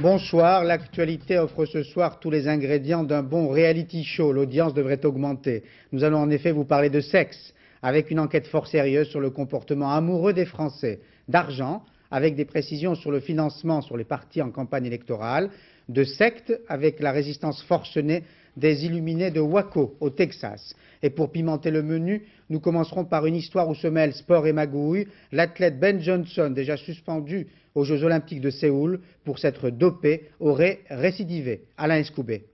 Bonsoir, l'actualité offre ce soir tous les ingrédients d'un bon reality show. L'audience devrait augmenter. Nous allons en effet vous parler de sexe, avec une enquête fort sérieuse sur le comportement amoureux des Français, d'argent, avec des précisions sur le financement sur les partis en campagne électorale, de secte, avec la résistance forcenée des illuminés de Waco, au Texas. Et pour pimenter le menu, nous commencerons par une histoire où se mêlent sport et magouille. L'athlète Ben Johnson, déjà suspendu aux Jeux Olympiques de Séoul pour s'être dopé, aurait récidivé. Alain Escoubet.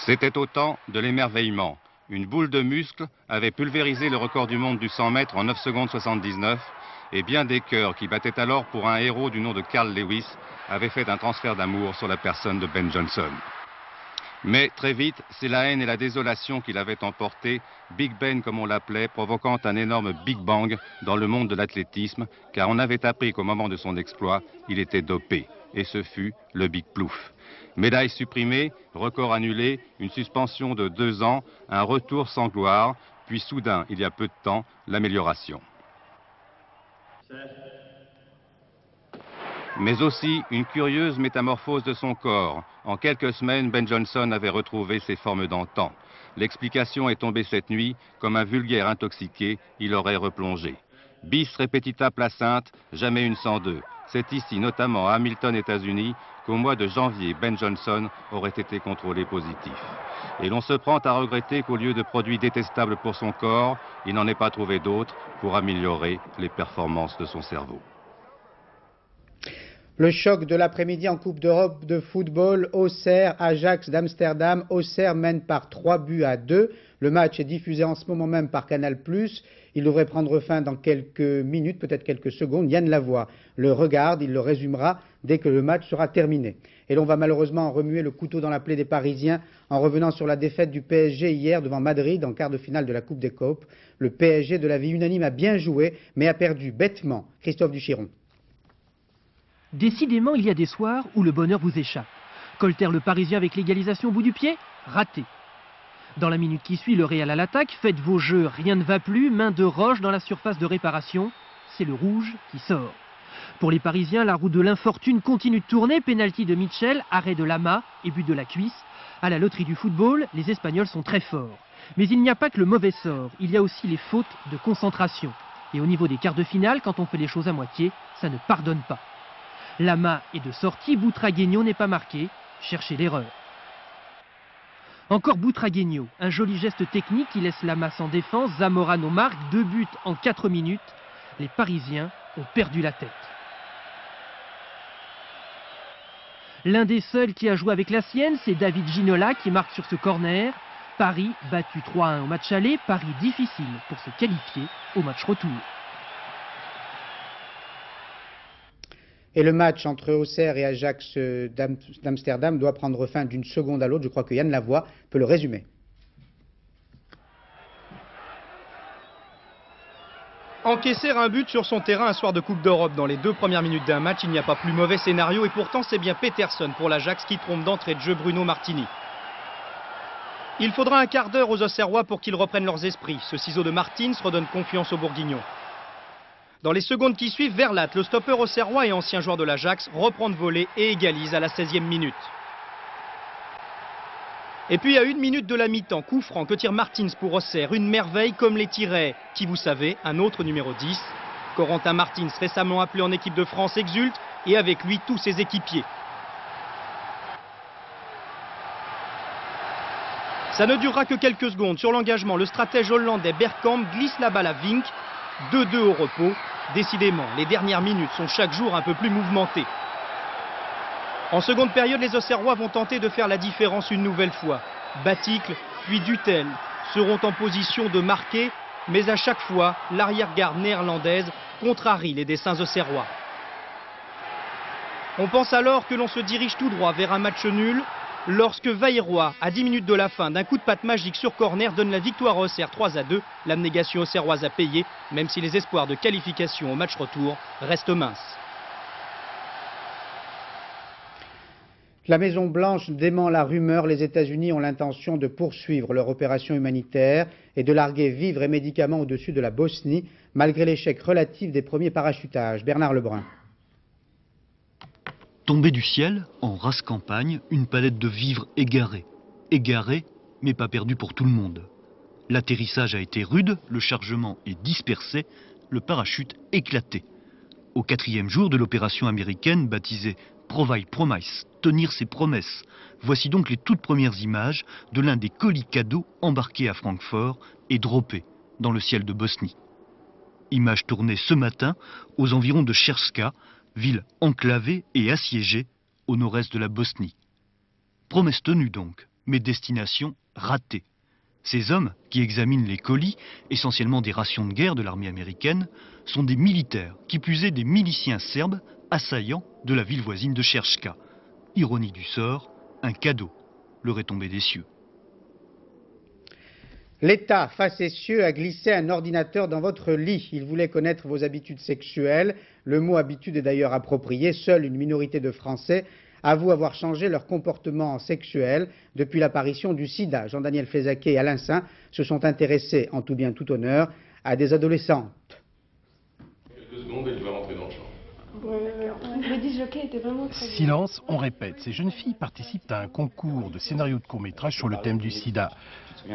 C'était au temps de l'émerveillement. Une boule de muscles avait pulvérisé le record du monde du 100 mètres en 9 secondes 79 et bien des cœurs qui battaient alors pour un héros du nom de Carl Lewis avaient fait un transfert d'amour sur la personne de Ben Johnson. Mais très vite, c'est la haine et la désolation qui l'avaient emporté, Big Ben comme on l'appelait, provoquant un énorme Big Bang dans le monde de l'athlétisme, car on avait appris qu'au moment de son exploit, il était dopé. Et ce fut le Big Plouf. Médaille supprimée, record annulé, une suspension de 2 ans, un retour sans gloire, puis soudain, il y a peu de temps, l'amélioration. Mais aussi une curieuse métamorphose de son corps. En quelques semaines, Ben Johnson avait retrouvé ses formes d'antan. L'explication est tombée cette nuit, comme un vulgaire intoxiqué, il aurait replongé. Bis repetita placente, jamais une sans deux. C'est ici, notamment à Hamilton, États-Unis, qu'au mois de janvier, Ben Johnson aurait été contrôlé positif. Et l'on se prend à regretter qu'au lieu de produits détestables pour son corps, il n'en ait pas trouvé d'autres pour améliorer les performances de son cerveau. Le choc de l'après-midi en Coupe d'Europe de football, Auxerre, Ajax d'Amsterdam. Auxerre mène par 3-2. Le match est diffusé en ce moment même par Canal+. Il devrait prendre fin dans quelques minutes, peut-être quelques secondes. Yann Lavoie le regarde, il le résumera dès que le match sera terminé. Et l'on va malheureusement remuer le couteau dans la plaie des Parisiens en revenant sur la défaite du PSG hier devant Madrid en quart de finale de la Coupe des Coupes. Le PSG de la vie unanime a bien joué, mais a perdu bêtement. Christophe Duchiron. Décidément, il y a des soirs où le bonheur vous échappe. Colter le Parisien avec l'égalisation au bout du pied, raté. Dans la minute qui suit, le Real à l'attaque, faites vos jeux, rien ne va plus, main de Roche dans la surface de réparation, c'est le rouge qui sort. Pour les Parisiens, la roue de l'infortune continue de tourner, pénalty de Mitchell, arrêt de Lama et but de la cuisse. À la loterie du football, les Espagnols sont très forts. Mais il n'y a pas que le mauvais sort, il y a aussi les fautes de concentration. Et au niveau des quarts de finale, quand on fait les choses à moitié, ça ne pardonne pas. Lama est de sortie, Butragueño n'est pas marqué, cherchez l'erreur. Encore Butragueño, un joli geste technique qui laisse Lama sans défense, Zamorano marque 2 buts en 4 minutes. Les Parisiens ont perdu la tête. L'un des seuls qui a joué avec la sienne, c'est David Ginola qui marque sur ce corner. Paris battu 3-1 au match aller, Paris difficile pour se qualifier au match retour. Et le match entre Auxerre et Ajax d'Amsterdam doit prendre fin d'une seconde à l'autre. Je crois que Yann Lavoie peut le résumer. Encaisser un but sur son terrain un soir de Coupe d'Europe dans les 2 premières minutes d'un match, il n'y a pas plus mauvais scénario et pourtant c'est bien Peterson pour l'Ajax qui trompe d'entrée de jeu Bruno Martini. Il faudra un quart d'heure aux Auxerrois pour qu'ils reprennent leurs esprits. Ce ciseau de Martins redonne confiance aux Bourguignons. Dans les secondes qui suivent, Verlat, le stopper auxerrois et ancien joueur de l'Ajax, reprend de voler et égalise à la 16e minute. Et puis à 1 minute de la mi-temps, coup franc que tire Martins pour Auxerre, une merveille comme les tirait, qui vous savez, un autre numéro 10. Corentin Martins, récemment appelé en équipe de France, exulte et avec lui tous ses équipiers. Ça ne durera que quelques secondes. Sur l'engagement, le stratège hollandais Bergkamp glisse la balle à Vink. 2-2 au repos. Décidément, les dernières minutes sont chaque jour un peu plus mouvementées. En seconde période, les Auxerrois vont tenter de faire la différence une nouvelle fois. Baticle, puis Dutel seront en position de marquer, mais à chaque fois, l'arrière-garde néerlandaise contrarie les dessins auxerrois. On pense alors que l'on se dirige tout droit vers un match nul, lorsque Vailleroy, à 10 minutes de la fin, d'un coup de patte magique sur corner, donne la victoire à Auxerre 3-2. L'abnégation auxerroise a payé, même si les espoirs de qualification au match retour restent minces. La Maison-Blanche dément la rumeur. Les États-Unis ont l'intention de poursuivre leur opération humanitaire et de larguer vivres et médicaments au-dessus de la Bosnie, malgré l'échec relatif des premiers parachutages. Bernard Lebrun. Tombée du ciel, en race campagne, une palette de vivres égarés. Égarés, mais pas perdus pour tout le monde. L'atterrissage a été rude, le chargement est dispersé, le parachute éclaté. Au 4e jour de l'opération américaine baptisée Provide Promise, tenir ses promesses. Voici donc les toutes premières images de l'un des colis cadeaux embarqués à Francfort et droppés dans le ciel de Bosnie. Images tournées ce matin aux environs de Cherska, ville enclavée et assiégée au nord-est de la Bosnie. Promesse tenue donc, mais destination ratée. Ces hommes qui examinent les colis, essentiellement des rations de guerre de l'armée américaine, sont des militaires, qui plus est des miliciens serbes assaillants de la ville voisine de Cherska. Ironie du sort, un cadeau leur est tombé des cieux. L'État facétieux a glissé un ordinateur dans votre lit. Il voulait connaître vos habitudes sexuelles. Le mot habitude est d'ailleurs approprié. Seule une minorité de Français avouent avoir changé leur comportement sexuel depuis l'apparition du sida. Jean-Daniel Fézaquet et Alain Saint se sont intéressés, en tout bien tout honneur, à des adolescentes. Quelques secondes et il va rentrer dans le champ. Le disjockey était vraiment très bien. Silence, on répète. Ces jeunes filles participent à un concours de scénario de court-métrage sur le thème du sida.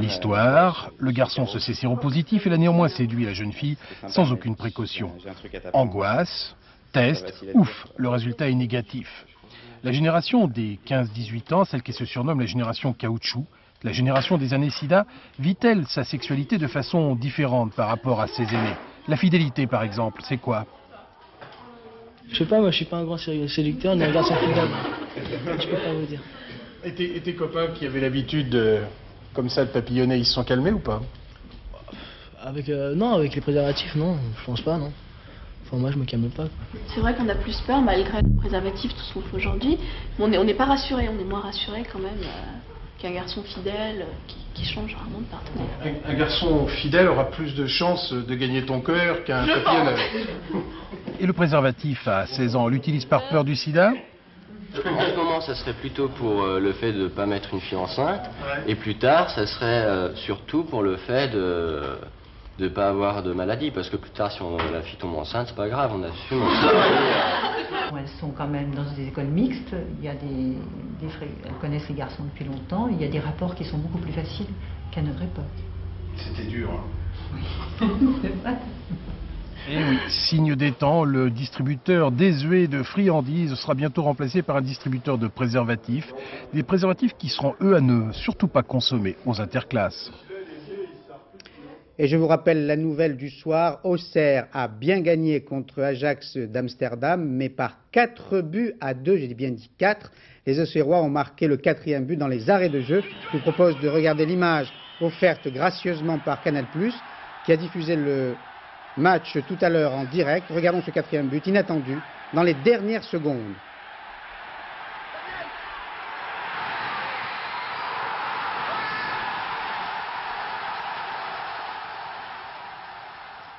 L'histoire, le garçon se sait séropositif et a néanmoins séduit la jeune fille sans aucune précaution. Angoisse, test, ouf, le résultat est négatif. La génération des 15-18 ans, celle qui se surnomme la génération caoutchouc, la génération des années sida, vit-elle sa sexualité de façon différente par rapport à ses aînés? La fidélité par exemple, c'est quoi? Je sais pas, moi je suis pas un grand séducteur, mais un garçon fidèle. Je peux pas vous dire. Et tes copains qui avaient l'habitude comme ça de papillonner, ils se sont calmés ou pas? Non, avec les préservatifs, non, je pense pas, non. Enfin, moi je me calme pas. C'est vrai qu'on a plus peur malgré le préservatif, tout ce qu'on fait aujourd'hui. Mais on n'est pas rassuré, on est moins rassuré quand même qu'un garçon fidèle qui change rarement de partenaire. Un garçon fidèle aura plus de chances de gagner ton cœur qu'un papillonneur. Et le préservatif à 16 ans, on l'utilise par peur du sida? En ce moment, ça serait plutôt pour le fait de ne pas mettre une fille enceinte. Ouais. Et plus tard, ça serait surtout pour le fait de ne pas avoir de maladie. Parce que plus tard, si la fille tombe enceinte, c'est pas grave, on assume. Elles sont quand même dans des écoles mixtes. Il y a elles connaissent les garçons depuis longtemps. Il y a des rapports qui sont beaucoup plus faciles qu'à notre époque. C'était dur, hein? Oui, c'est vrai. Et oui, signe des temps, le distributeur désuet de friandises sera bientôt remplacé par un distributeur de préservatifs. Des préservatifs qui seront, eux, à ne surtout pas consommer aux interclasses. Et je vous rappelle la nouvelle du soir. Auxerre a bien gagné contre Ajax d'Amsterdam, mais par 4-2, j'ai bien dit 4. Les Auxerrois ont marqué le 4e but dans les arrêts de jeu. Je vous propose de regarder l'image offerte gracieusement par Canal+, qui a diffusé le match tout à l'heure en direct. Regardons ce 4e but inattendu dans les dernières secondes.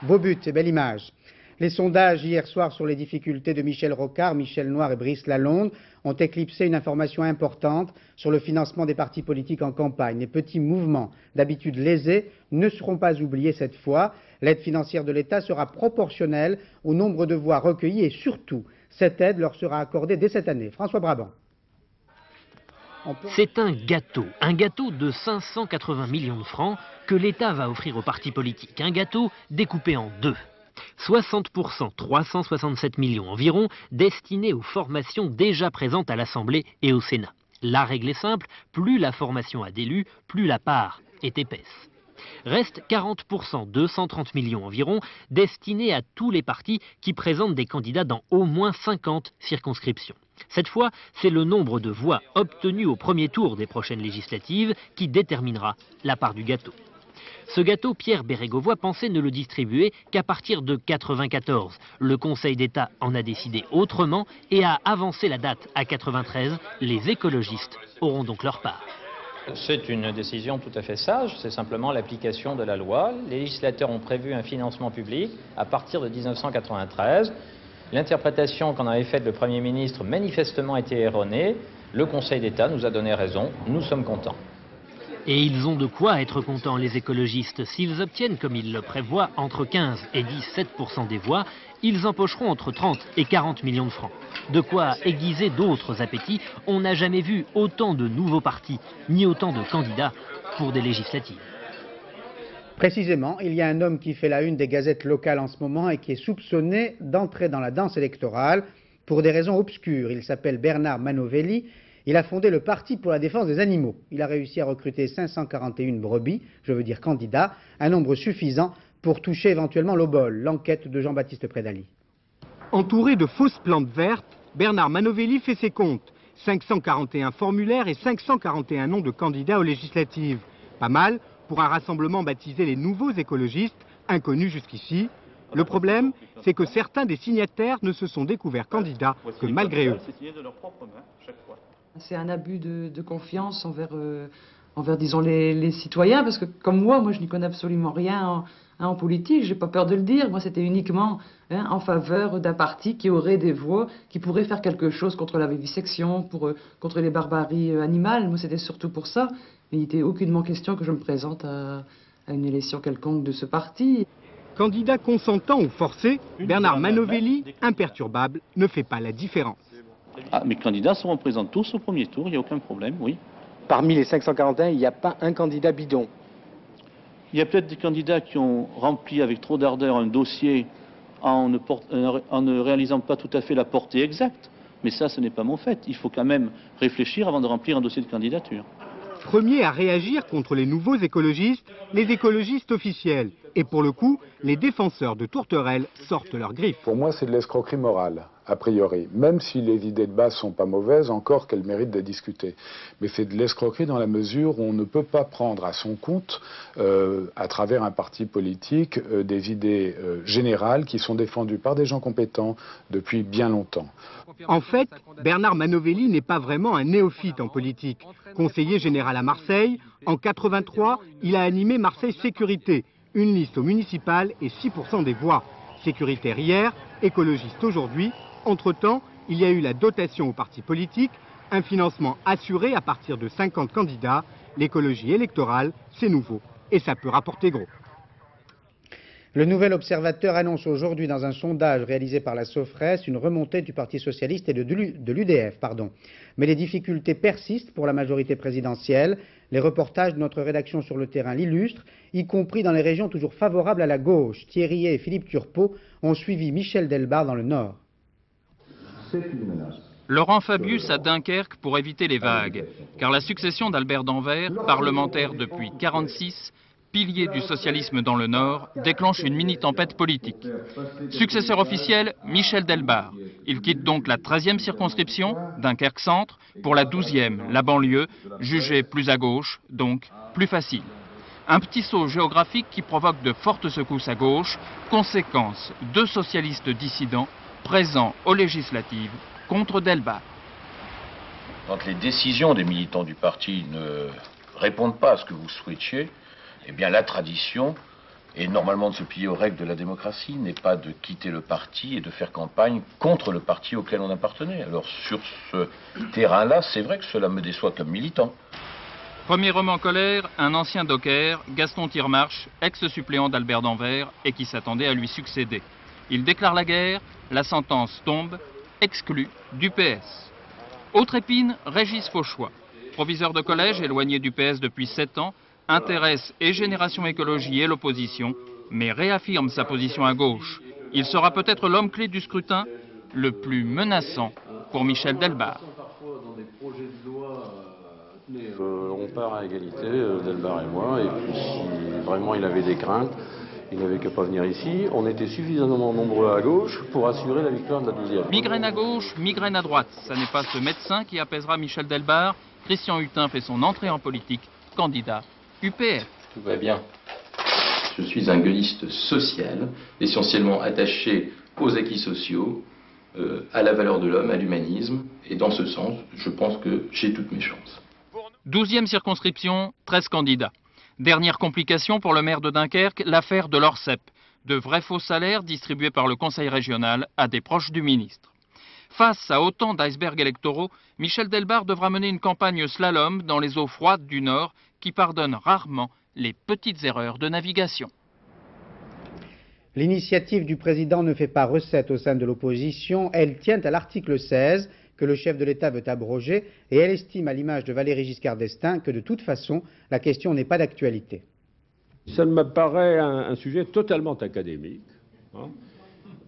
Beau but et belle image. Les sondages hier soir sur les difficultés de Michel Rocard, Michel Noir et Brice Lalonde ont éclipsé une information importante sur le financement des partis politiques en campagne. Les petits mouvements, d'habitude lésés, ne seront pas oubliés cette fois. L'aide financière de l'État sera proportionnelle au nombre de voix recueillies et surtout, cette aide leur sera accordée dès cette année. François Brabant. C'est un gâteau de 580 millions de francs que l'État va offrir aux partis politiques. Un gâteau découpé en deux. 60%, 367 millions environ, destinés aux formations déjà présentes à l'Assemblée et au Sénat. La règle est simple, plus la formation a d'élus, plus la part est épaisse. Reste 40%, 230 millions environ, destinés à tous les partis qui présentent des candidats dans au moins 50 circonscriptions. Cette fois, c'est le nombre de voix obtenues au premier tour des prochaines législatives qui déterminera la part du gâteau. Ce gâteau, Pierre Bérégovoy pensait ne le distribuer qu'à partir de 1994. Le Conseil d'État en a décidé autrement et a avancé la date à 1993. Les écologistes auront donc leur part. C'est une décision tout à fait sage, c'est simplement l'application de la loi. Les législateurs ont prévu un financement public à partir de 1993. L'interprétation qu'en avait faite le Premier ministre manifestement était erronée. Le Conseil d'État nous a donné raison, nous sommes contents. Et ils ont de quoi être contents, les écologistes. S'ils obtiennent, comme ils le prévoient, entre 15 et 17% des voix, ils empocheront entre 30 et 40 millions de francs. De quoi aiguiser d'autres appétits. On n'a jamais vu autant de nouveaux partis, ni autant de candidats pour des législatives. Précisément, il y a un homme qui fait la une des gazettes locales en ce moment et qui est soupçonné d'entrer dans la danse électorale pour des raisons obscures. Il s'appelle Bernard Manovelli. Il a fondé le Parti pour la défense des animaux. Il a réussi à recruter 541 brebis, je veux dire candidats, un nombre suffisant pour toucher éventuellement l'obole. L'enquête de Jean-Baptiste Prédaly. Entouré de fausses plantes vertes, Bernard Manovelli fait ses comptes. 541 formulaires et 541 noms de candidats aux législatives. Pas mal pour un rassemblement baptisé les Nouveaux Écologistes, inconnus jusqu'ici. Le problème, c'est que certains des signataires ne se sont découverts candidats que malgré eux. C'est un abus de confiance envers disons, les citoyens, parce que comme moi je n'y connais absolument rien en politique, j'ai pas peur de le dire. Moi, c'était uniquement en faveur d'un parti qui aurait des voix, qui pourrait faire quelque chose contre la vivisection, contre les barbaries animales. Moi, c'était surtout pour ça. Mais il n'était aucunement question que je me présente à une élection quelconque de ce parti. Candidat consentant ou forcé, Bernard Manovelli, imperturbable, ne fait pas la différence. Mes candidats seront présents tous au premier tour, il n'y a aucun problème, oui. Parmi les 541, il n'y a pas un candidat bidon. Il y a peut-être des candidats qui ont rempli avec trop d'ardeur un dossier en ne réalisant pas tout à fait la portée exacte. Mais ça, ce n'est pas mon fait. Il faut quand même réfléchir avant de remplir un dossier de candidature. Premiers à réagir contre les nouveaux écologistes, les écologistes officiels. Et pour le coup, les défenseurs de tourterelles sortent leurs griffes. Pour moi, c'est de l'escroquerie morale, a priori. Même si les idées de base sont pas mauvaises, encore qu'elles méritent d'être discutées. Mais c'est de l'escroquerie dans la mesure où on ne peut pas prendre à son compte, à travers un parti politique, des idées générales qui sont défendues par des gens compétents depuis bien longtemps. En fait, Bernard Manovelli n'est pas vraiment un néophyte en politique. Conseiller général à Marseille, en 83, il a animé Marseille Sécurité, une liste au municipal et 6% des voix. Sécuritaire hier, écologiste aujourd'hui. Entre-temps, il y a eu la dotation aux partis politiques, un financement assuré à partir de 50 candidats. L'écologie électorale, c'est nouveau et ça peut rapporter gros. Le Nouvel Observateur annonce aujourd'hui dans un sondage réalisé par la Sofres une remontée du Parti Socialiste et de l'UDF. Mais les difficultés persistent pour la majorité présidentielle. Les reportages de notre rédaction sur le terrain l'illustrent, y compris dans les régions toujours favorables à la gauche. Thierry et Philippe Turpot ont suivi Michel Delbard dans le Nord. Laurent Fabius à Dunkerque pour éviter les vagues, car la succession d'Albert Danvers, parlementaire depuis 1946, pilier du socialisme dans le Nord, déclenche une mini-tempête politique. Successeur officiel, Michel Delbard. Il quitte donc la 13e circonscription, Dunkerque-Centre, pour la 12e, la banlieue, jugée plus à gauche, donc plus facile. Un petit saut géographique qui provoque de fortes secousses à gauche, conséquence, 2 socialistes dissidents présents aux législatives contre Delbard. Quand les décisions des militants du parti ne répondent pas à ce que vous souhaitiez, eh bien la tradition, et normalement de se plier aux règles de la démocratie, n'est pas de quitter le parti et de faire campagne contre le parti auquel on appartenait. Alors sur ce terrain-là, c'est vrai que cela me déçoit comme militant. Premier homme en colère, un ancien docker, Gaston Tirmarche, ex-suppléant d'Albert Danvers et qui s'attendait à lui succéder. Il déclare la guerre, la sentence tombe, exclu du PS. Autre épine, Régis Fauchois, proviseur de collège éloigné du PS depuis 7 ans, intéresse et Génération Écologie et l'opposition, mais réaffirme sa position à gauche. Il sera peut-être l'homme clé du scrutin, le plus menaçant pour Michel Delbard. On part à égalité, Delbard et moi, et puis si vraiment il avait des craintes, il n'avait qu'à pas venir ici. On était suffisamment nombreux à gauche pour assurer la victoire de la 12e. Migraine à gauche, migraine à droite. Ça n'est pas ce médecin qui apaisera Michel Delbard. Christian Hutin fait son entrée en politique, candidat UPR. Tout va bien. Je suis un gaulliste social, essentiellement attaché aux acquis sociaux, à la valeur de l'homme, à l'humanisme. Et dans ce sens, je pense que j'ai toutes mes chances. 12e circonscription, 13 candidats. Dernière complication pour le maire de Dunkerque, l'affaire de l'Orsep. De vrais faux salaires distribués par le conseil régional à des proches du ministre. Face à autant d'icebergs électoraux, Michel Delbard devra mener une campagne slalom dans les eaux froides du Nord qui pardonne rarement les petites erreurs de navigation. L'initiative du président ne fait pas recette au sein de l'opposition. Elle tient à l'article 16 que le chef de l'État veut abroger et elle estime, à l'image de Valéry Giscard d'Estaing, que de toute façon, la question n'est pas d'actualité. Ça me paraît un sujet totalement académique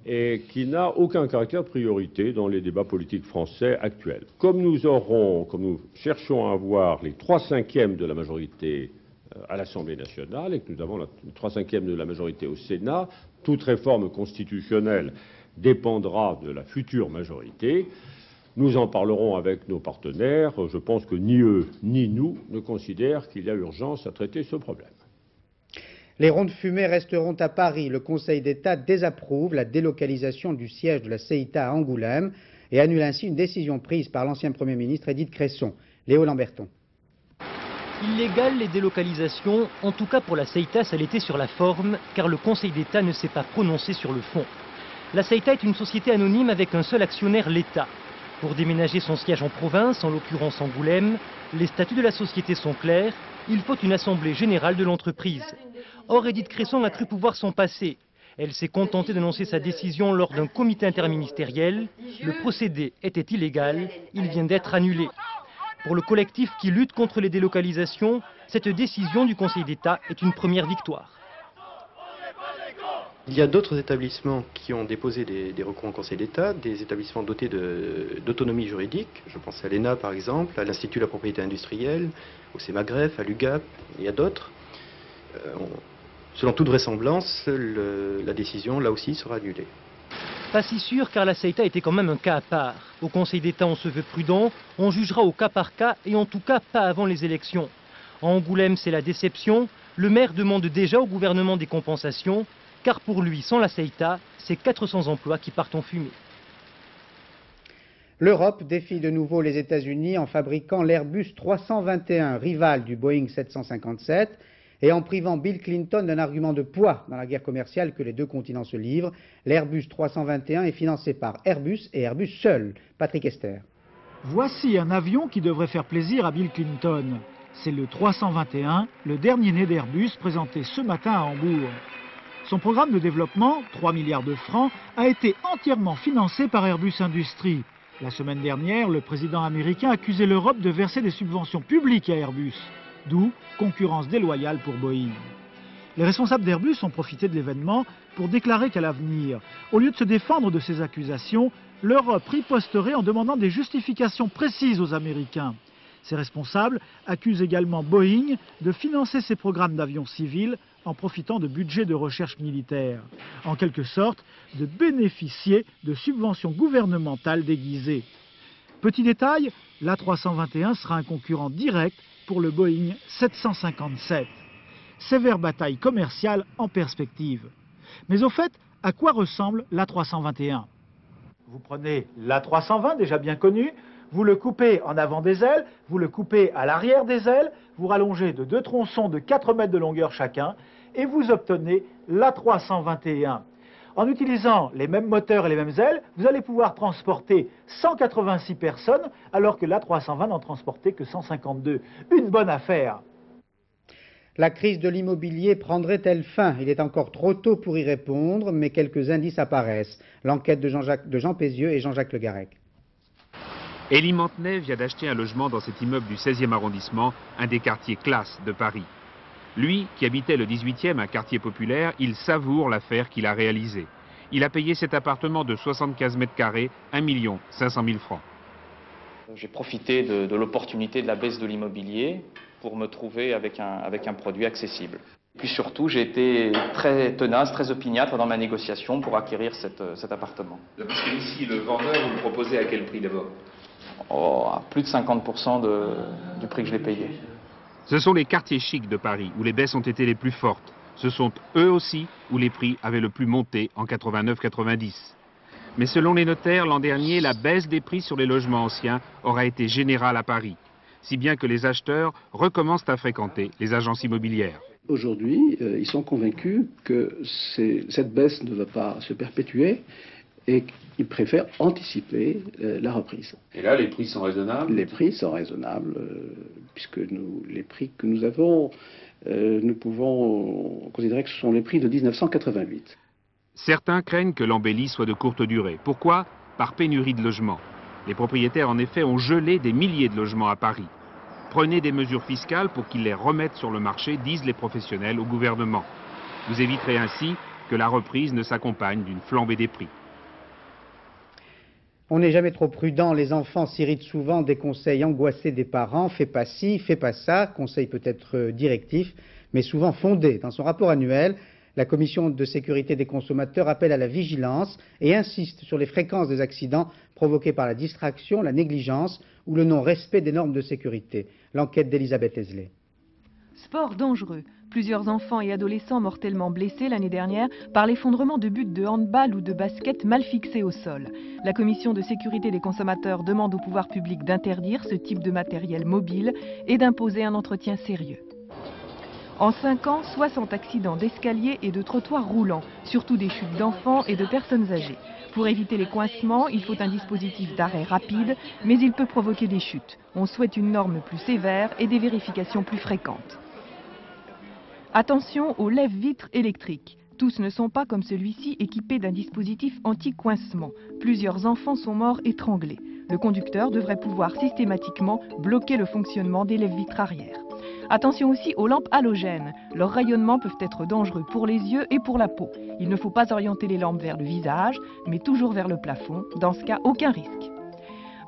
et qui n'a aucun caractère de priorité dans les débats politiques français actuels. Comme nous cherchons à avoir les 3/5 de la majorité à l'Assemblée nationale et que nous avons les 3/5 de la majorité au Sénat, toute réforme constitutionnelle dépendra de la future majorité. Nous en parlerons avec nos partenaires. Je pense que ni eux ni nous ne considèrent qu'il y a urgence à traiter ce problème. Les ronds de fumée resteront à Paris. Le Conseil d'État désapprouve la délocalisation du siège de la CEITA à Angoulême et annule ainsi une décision prise par l'ancien Premier ministre Édith Cresson. Léo Lamberton. Illégales les délocalisations, en tout cas pour la CEITA, ça l'était sur la forme, car le Conseil d'État ne s'est pas prononcé sur le fond. La CEITA est une société anonyme avec un seul actionnaire, l'État. Pour déménager son siège en province, en l'occurrence Angoulême, les statuts de la société sont clairs, il faut une assemblée générale de l'entreprise. Or, Édith Cresson a cru pouvoir s'en passer. Elle s'est contentée d'annoncer sa décision lors d'un comité interministériel. Le procédé était illégal, il vient d'être annulé. Pour le collectif qui lutte contre les délocalisations, cette décision du Conseil d'État est une première victoire. Il y a d'autres établissements qui ont déposé des recours en Conseil d'État, des établissements dotés d'autonomie juridique. Je pense à l'ENA par exemple, à l'Institut de la propriété industrielle, au CEMAGREF, à l'UGAP et à d'autres. Selon toute vraisemblance, la décision là aussi sera annulée. Pas si sûr car la CEITA était quand même un cas à part. Au Conseil d'État on se veut prudent, on jugera au cas par cas et en tout cas pas avant les élections. À Angoulême c'est la déception, le maire demande déjà au gouvernement des compensations, car pour lui sans la CEITA, c'est 400 emplois qui partent en fumée. L'Europe défie de nouveau les États-Unis en fabriquant l'Airbus 321, rival du Boeing 757, et en privant Bill Clinton d'un argument de poids dans la guerre commerciale que les deux continents se livrent. L'Airbus 321 est financé par Airbus et Airbus seul. Patrick Esther. Voici un avion qui devrait faire plaisir à Bill Clinton. C'est le 321, le dernier né d'Airbus, présenté ce matin à Hambourg. Son programme de développement, 3 milliards de francs, a été entièrement financé par Airbus Industrie. La semaine dernière, le président américain accusait l'Europe de verser des subventions publiques à Airbus. D'où concurrence déloyale pour Boeing. Les responsables d'Airbus ont profité de l'événement pour déclarer qu'à l'avenir, au lieu de se défendre de ces accusations, l'Europe riposterait en demandant des justifications précises aux Américains. Ces responsables accusent également Boeing de financer ses programmes d'avions civils en profitant de budgets de recherche militaire. En quelque sorte, de bénéficier de subventions gouvernementales déguisées. Petit détail, l'A321 sera un concurrent direct pour le Boeing 757. Sévère bataille commerciale en perspective. Mais au fait, à quoi ressemble l'A321 ? Vous prenez l'A320, déjà bien connu, vous le coupez en avant des ailes, vous le coupez à l'arrière des ailes, vous rallongez de 2 tronçons de 4 mètres de longueur chacun, et vous obtenez l'A321. En utilisant les mêmes moteurs et les mêmes ailes, vous allez pouvoir transporter 186 personnes, alors que l'A320 n'en transportait que 152. Une bonne affaire. La crise de l'immobilier prendrait-elle fin? Il est encore trop tôt pour y répondre, mais quelques indices apparaissent. L'enquête de Jean Pézieux et Jean-Jacques Le Garec. Élie Mantenet vient d'acheter un logement dans cet immeuble du 16e arrondissement, un des quartiers classe de Paris. Lui, qui habitait le 18e, un quartier populaire, il savoure l'affaire qu'il a réalisée. Il a payé cet appartement de 75 mètres carrés, 1 500 000 francs. J'ai profité de l'opportunité de la baisse de l'immobilier pour me trouver avec un produit accessible. Puis surtout, j'ai été très tenace, très opiniâtre dans ma négociation pour acquérir cet appartement. Parce que ici, le vendeur, vous le proposez à quel prix d'abord? À plus de 50% du prix que je l'ai payé. Ce sont les quartiers chics de Paris où les baisses ont été les plus fortes. Ce sont eux aussi où les prix avaient le plus monté en 89-90. Mais selon les notaires, l'an dernier, la baisse des prix sur les logements anciens aura été générale à Paris, si bien que les acheteurs recommencent à fréquenter les agences immobilières. Aujourd'hui, ils sont convaincus que cette baisse ne va pas se perpétuer et ils préfèrent anticiper la reprise. Et là, les prix sont raisonnables? Les prix sont raisonnables, puisque les prix que nous avons, nous pouvons considérer que ce sont les prix de 1988. Certains craignent que l'embellie soit de courte durée. Pourquoi? Par pénurie de logements. Les propriétaires, en effet, ont gelé des milliers de logements à Paris. Prenez des mesures fiscales pour qu'ils les remettent sur le marché, disent les professionnels au gouvernement. Vous éviterez ainsi que la reprise ne s'accompagne d'une flambée des prix. On n'est jamais trop prudent, les enfants s'irritent souvent des conseils angoissés des parents, fais pas ci, fais pas ça, conseil peut-être directif, mais souvent fondé. Dans son rapport annuel, la Commission de sécurité des consommateurs appelle à la vigilance et insiste sur les fréquences des accidents provoqués par la distraction, la négligence ou le non-respect des normes de sécurité. L'enquête d'Elisabeth Esley. Sport dangereux. Plusieurs enfants et adolescents mortellement blessés l'année dernière par l'effondrement de buts de handball ou de basket mal fixés au sol. La Commission de sécurité des consommateurs demande au pouvoir public d'interdire ce type de matériel mobile et d'imposer un entretien sérieux. En 5 ans, 60 accidents d'escalier et de trottoirs roulants, surtout des chutes d'enfants et de personnes âgées. Pour éviter les coincements, il faut un dispositif d'arrêt rapide, mais il peut provoquer des chutes. On souhaite une norme plus sévère et des vérifications plus fréquentes. Attention aux lève-vitres électriques. Tous ne sont pas comme celui-ci équipés d'un dispositif anti-coincement. Plusieurs enfants sont morts étranglés. Le conducteur devrait pouvoir systématiquement bloquer le fonctionnement des lève-vitres arrière. Attention aussi aux lampes halogènes. Leurs rayonnements peuvent être dangereux pour les yeux et pour la peau. Il ne faut pas orienter les lampes vers le visage, mais toujours vers le plafond. Dans ce cas, aucun risque.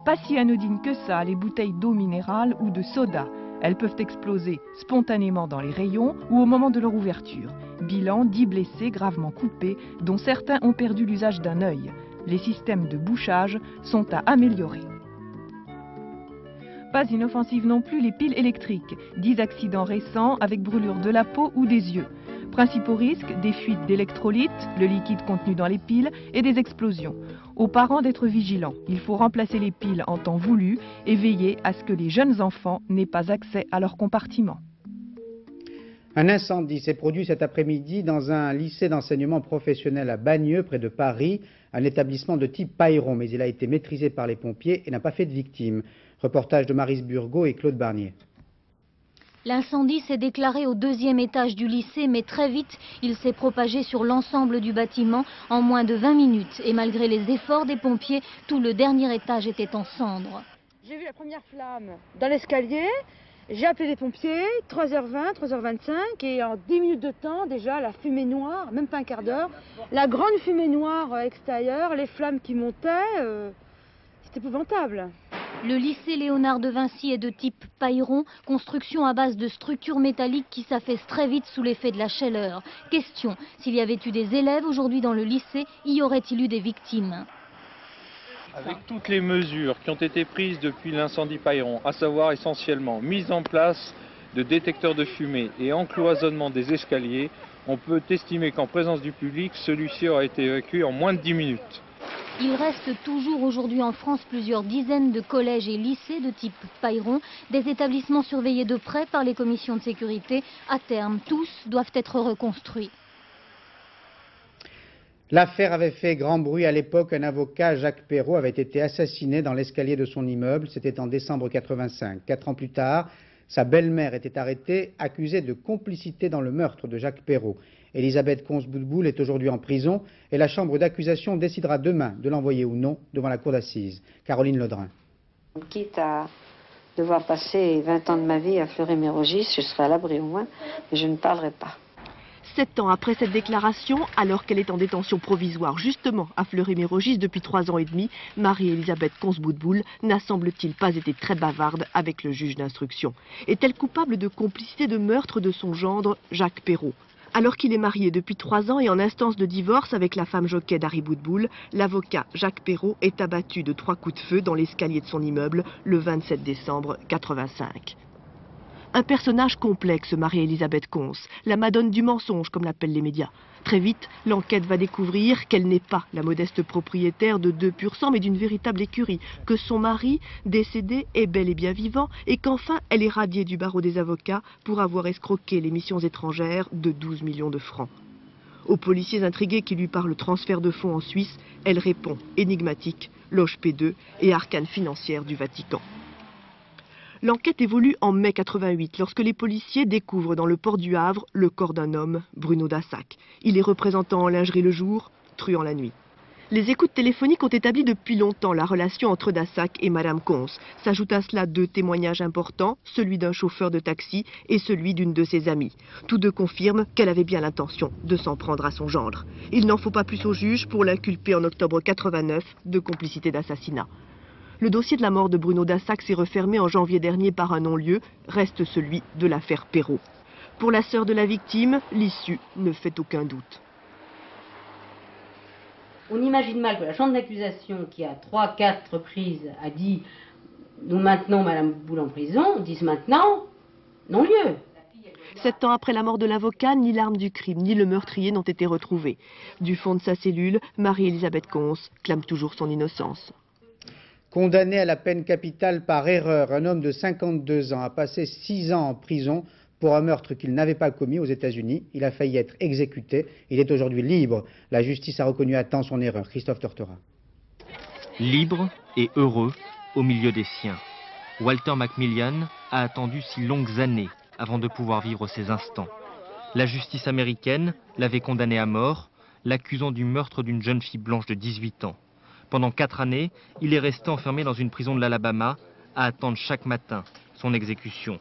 Pas si anodines que ça, les bouteilles d'eau minérale ou de soda. Elles peuvent exploser spontanément dans les rayons ou au moment de leur ouverture. Bilan, 10 blessés gravement coupés, dont certains ont perdu l'usage d'un œil. Les systèmes de bouchage sont à améliorer. Pas inoffensives non plus les piles électriques. 10 accidents récents avec brûlure de la peau ou des yeux. Principaux risques, des fuites d'électrolytes, le liquide contenu dans les piles et des explosions. Aux parents d'être vigilants. Il faut remplacer les piles en temps voulu et veiller à ce que les jeunes enfants n'aient pas accès à leur compartiment. Un incendie s'est produit cet après-midi dans un lycée d'enseignement professionnel à Bagneux, près de Paris, un établissement de type Pailleron, mais il a été maîtrisé par les pompiers et n'a pas fait de victimes. Reportage de Maryse Burgot et Claude Barnier. L'incendie s'est déclaré au 2e étage du lycée, mais très vite, il s'est propagé sur l'ensemble du bâtiment en moins de 20 minutes. Et malgré les efforts des pompiers, tout le dernier étage était en cendres. J'ai vu la première flamme dans l'escalier, j'ai appelé les pompiers, 3h20, 3h25, et en 10 minutes de temps, déjà, la fumée noire, même pas un quart d'heure, la grande fumée noire extérieure, les flammes qui montaient, c'est épouvantable. Le lycée Léonard de Vinci est de type Pailleron, construction à base de structures métalliques qui s'affaissent très vite sous l'effet de la chaleur. Question, s'il y avait eu des élèves aujourd'hui dans le lycée, y aurait-il eu des victimes? Avec toutes les mesures qui ont été prises depuis l'incendie Pailleron, à savoir essentiellement mise en place de détecteurs de fumée et encloisonnement des escaliers, on peut estimer qu'en présence du public, celui-ci aurait été évacué en moins de 10 minutes. Il reste toujours aujourd'hui en France plusieurs dizaines de collèges et lycées de type Pailleron, des établissements surveillés de près par les commissions de sécurité. À terme, tous doivent être reconstruits. L'affaire avait fait grand bruit à l'époque. Un avocat, Jacques Perrot, avait été assassiné dans l'escalier de son immeuble. C'était en décembre 85. 4 ans plus tard, sa belle-mère était arrêtée, accusée de complicité dans le meurtre de Jacques Perrot. Elisabeth Consboudboul est aujourd'hui en prison et la chambre d'accusation décidera demain de l'envoyer ou non devant la cour d'assises. Caroline Ledrin. Quitte à devoir passer 20 ans de ma vie à Fleury-Mérogis, je serai à l'abri au moins, mais je ne parlerai pas. 7 ans après cette déclaration, alors qu'elle est en détention provisoire justement à Fleury-Mérogis depuis 3 ans et demi, Marie-Elisabeth Consboudboul n'a semble-t-il pas été très bavarde avec le juge d'instruction. Est-elle coupable de complicité de meurtre de son gendre Jacques Perrot? Alors qu'il est marié depuis 3 ans et en instance de divorce avec la femme jockey d'Harry Boudboul, l'avocat Jacques Perrot est abattu de 3 coups de feu dans l'escalier de son immeuble le 27 décembre 85. Un personnage complexe, Marie-Elisabeth Cons, la madone du mensonge comme l'appellent les médias. Très vite, l'enquête va découvrir qu'elle n'est pas la modeste propriétaire de 2 pur sang mais d'une véritable écurie, que son mari, décédé, est bel et bien vivant et qu'enfin elle est radiée du barreau des avocats pour avoir escroqué les missions étrangères de 12 millions de francs. Aux policiers intrigués qui lui parlent transfert de fonds en Suisse, elle répond énigmatique, loge P2 et arcane financière du Vatican. L'enquête évolue en mai 88 lorsque les policiers découvrent dans le port du Havre le corps d'un homme, Bruno Dassac. Il est représentant en lingerie le jour, truand la nuit. Les écoutes téléphoniques ont établi depuis longtemps la relation entre Dassac et Madame Cons. S'ajoutent à cela 2 témoignages importants, celui d'un chauffeur de taxi et celui d'une de ses amies. Tous 2 confirment qu'elle avait bien l'intention de s'en prendre à son gendre. Il n'en faut pas plus au juge pour l'inculper en octobre 89 de complicité d'assassinat. Le dossier de la mort de Bruno Dassac s'est refermé en janvier dernier par un non-lieu, reste celui de l'affaire Perrault. Pour la sœur de la victime, l'issue ne fait aucun doute. On imagine mal que la chambre d'accusation, qui à 3-4 reprises a dit « nous maintenons Madame Boule en prison », dise maintenant « non-lieu ». 7 ans après la mort de l'avocat, ni l'arme du crime, ni le meurtrier n'ont été retrouvés. Du fond de sa cellule, Marie-Elisabeth Cons clame toujours son innocence. Condamné à la peine capitale par erreur, un homme de 52 ans a passé 6 ans en prison pour un meurtre qu'il n'avait pas commis aux États-Unis. Il a failli être exécuté. Il est aujourd'hui libre. La justice a reconnu à temps son erreur. Christophe Tortora. Libre et heureux au milieu des siens. Walter McMillian a attendu si longues années avant de pouvoir vivre ces instants. La justice américaine l'avait condamné à mort, l'accusant du meurtre d'une jeune fille blanche de 18 ans. Pendant 4 années, il est resté enfermé dans une prison de l'Alabama à attendre chaque matin son exécution.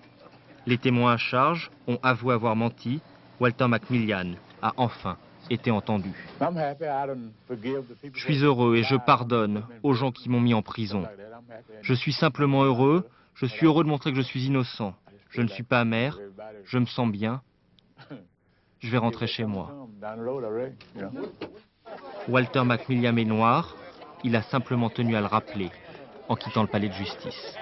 Les témoins à charge ont avoué avoir menti. Walter McMillian a enfin été entendu. Je suis heureux et je pardonne aux gens qui m'ont mis en prison. Je suis simplement heureux. Je suis heureux de montrer que je suis innocent. Je ne suis pas amer. Je me sens bien. Je vais rentrer chez moi. Walter McMillian est noir. Il a simplement tenu à le rappeler en quittant le palais de justice.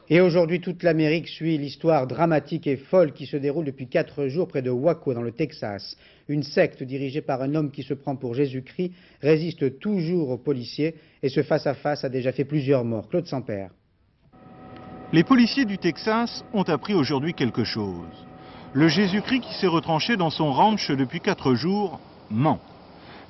Et aujourd'hui, toute l'Amérique suit l'histoire dramatique et folle qui se déroule depuis 4 jours près de Waco, dans le Texas. Une secte dirigée par un homme qui se prend pour Jésus-Christ résiste toujours aux policiers et ce face-à-face a déjà fait plusieurs morts. Claude Sampère. Les policiers du Texas ont appris aujourd'hui quelque chose. Le Jésus-Christ qui s'est retranché dans son ranch depuis 4 jours ment.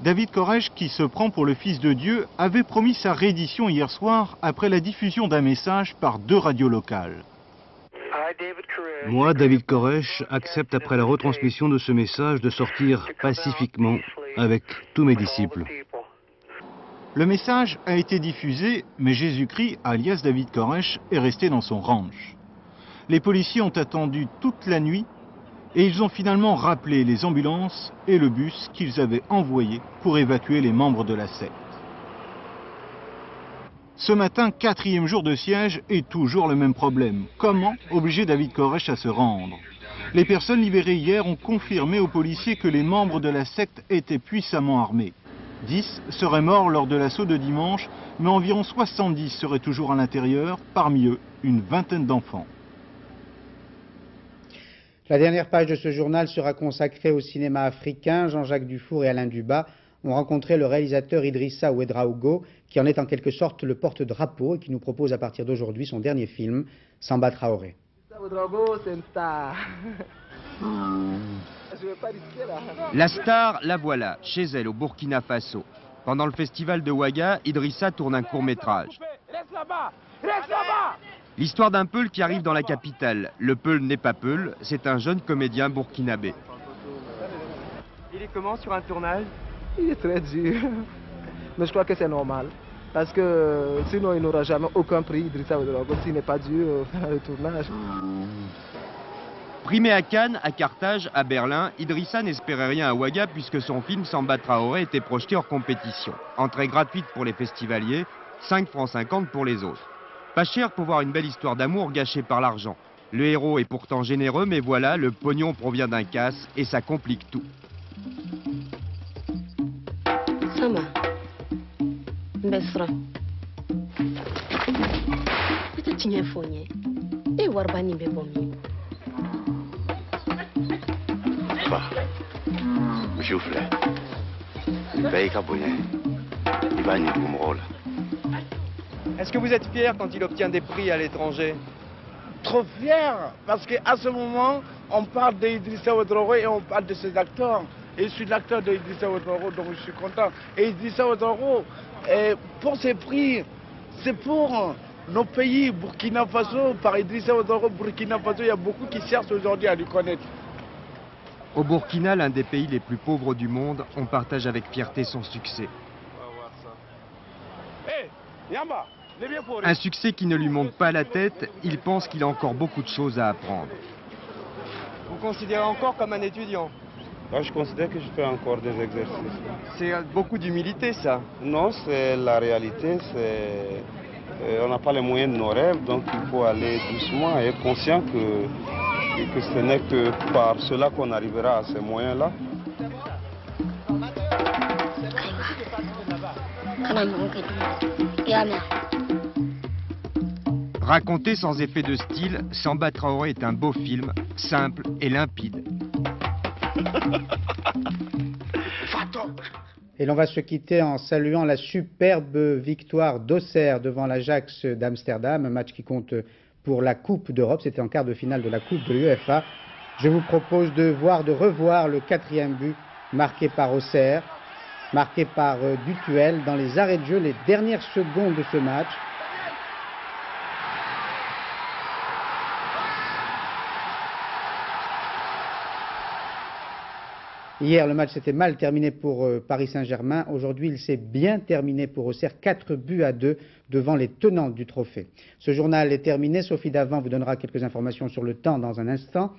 David Koresh, qui se prend pour le Fils de Dieu, avait promis sa reddition hier soir après la diffusion d'un message par 2 radios locales. Moi, David Koresh, accepte après la retransmission de ce message de sortir pacifiquement avec tous mes disciples. Le message a été diffusé, mais Jésus-Christ, alias David Koresh, est resté dans son ranch. Les policiers ont attendu toute la nuit et ils ont finalement rappelé les ambulances et le bus qu'ils avaient envoyé pour évacuer les membres de la secte. Ce matin, 4e jour de siège et toujours le même problème. Comment obliger David Koresh à se rendre? Les personnes libérées hier ont confirmé aux policiers que les membres de la secte étaient puissamment armés. 10 seraient morts lors de l'assaut de dimanche, mais environ 70 seraient toujours à l'intérieur, parmi eux une vingtaine d'enfants. La dernière page de ce journal sera consacrée au cinéma africain. Jean-Jacques Dufour et Alain Dubas ont rencontré le réalisateur Idrissa Ouedraogo, qui en est en quelque sorte le porte-drapeau et qui nous propose à partir d'aujourd'hui son dernier film, Samba Traoré. Ouedraogo, c'est une star. La star, la voilà, chez elle, au Burkina Faso. Pendant le festival de Ouaga, Idrissa tourne un court-métrage. Reste là-bas! Reste là-bas! L'histoire d'un Peul qui arrive dans la capitale. Le Peul n'est pas Peul, c'est un jeune comédien burkinabé. Il est comment sur un tournage? Il est très dur. Mais je crois que c'est normal. Parce que sinon il n'aura jamais aucun prix, Idrissa Ouedraogo, s'il n'est pas dur dans le tournage. Primé à Cannes, à Carthage, à Berlin, Idrissa n'espérait rien à Ouaga puisque son film Samba Traoré était projeté hors compétition. Entrée gratuite pour les festivaliers, 5,50 francs pour les autres. Pas cher pour voir une belle histoire d'amour gâchée par l'argent. Le héros est pourtant généreux, mais voilà, le pognon provient d'un casse et ça complique tout. Sama, Besra. Peut-être tu n'y es fogné. Et Warbani Bebomi. Bah, je fais. Est-ce que vous êtes fier quand il obtient des prix à l'étranger? Trop fier, parce qu'à ce moment, on parle d'Idrissa Ouattara et on parle de ses acteurs. Et je suis l'acteur d'Idrissa Ouattara, donc je suis content. Et Idrissa Ouattara, pour ces prix, c'est pour nos pays, Burkina Faso, par Idrissa Ouattara, Burkina Faso, il y a beaucoup qui cherchent aujourd'hui à lui connaître. Au Burkina, l'un des pays les plus pauvres du monde, on partage avec fierté son succès. Un succès qui ne lui monte pas la tête, il pense qu'il a encore beaucoup de choses à apprendre. Vous considérez encore comme un étudiant? Moi, je considère que je fais encore des exercices. C'est beaucoup d'humilité, ça. Non, c'est la réalité. On n'a pas les moyens de nos rêves, donc il faut aller doucement et être conscient que ce n'est que par cela qu'on arrivera à ces moyens-là. Raconté sans effet de style, Samba Traoré est un beau film, simple et limpide. Et l'on va se quitter en saluant la superbe victoire d'Auxerre devant l'Ajax d'Amsterdam, un match qui compte pour la Coupe d'Europe. C'était en quart de finale de la Coupe de l'UEFA. Je vous propose de revoir le 4e but marqué par Auxerre, marqué par Dutuel dans les arrêts de jeu, les dernières secondes de ce match. Hier, le match s'était mal terminé pour Paris Saint-Germain. Aujourd'hui, il s'est bien terminé pour Auxerre, 4-2 devant les tenants du trophée. Ce journal est terminé. Sophie Davant vous donnera quelques informations sur le temps dans un instant.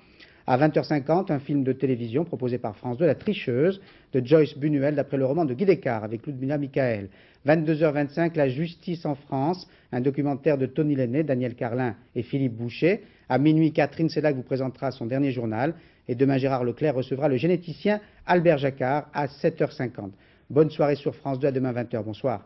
À 20h50, un film de télévision proposé par France 2, La Tricheuse, de Joyce Buñuel, d'après le roman de Guy Descartes, avec Ludmilla Michael. 22h25, La Justice en France, un documentaire de Tony Lenné, Daniel Carlin et Philippe Boucher. À minuit, Catherine Sellac vous présentera son dernier journal. Et demain, Gérard Leclerc recevra le généticien Albert Jacquard à 7h50. Bonne soirée sur France 2, à demain 20h. Bonsoir.